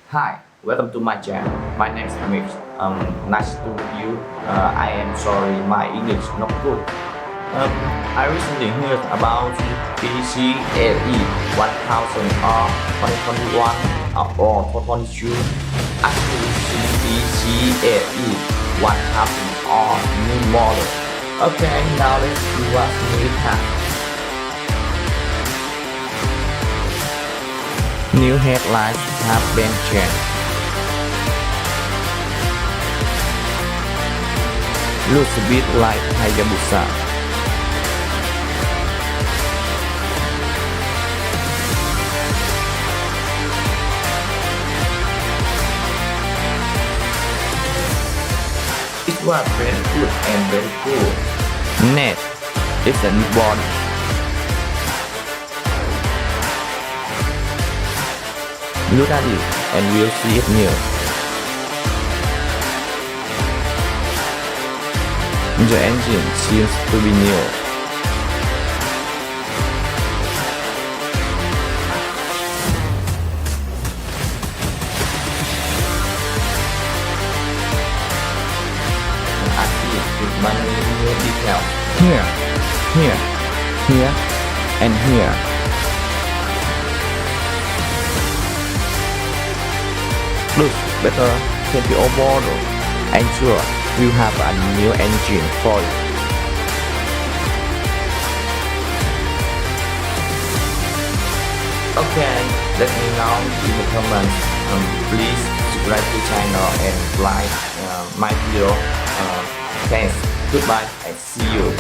Hi, welcome to my channel. My name is Amit. Nice to meet you. I am sorry my English not good. I recently heard about PCLE 1000R 2021 or 2022. Actually, PCLE 1000R new model. Okay, now let's see what's new time. New headlights have been changed. Looks a bit like Hayabusa. It was very good and very cool. Next, it's a new body. Look at it and we'll see it new. The engine seems to be new. I see it with many new details. Here, and here. Looks better than the old model. I'm sure we'll have a new engine for it. Okay, let me know in the comments. Please subscribe to the channel and like my video. Thanks, goodbye and see you.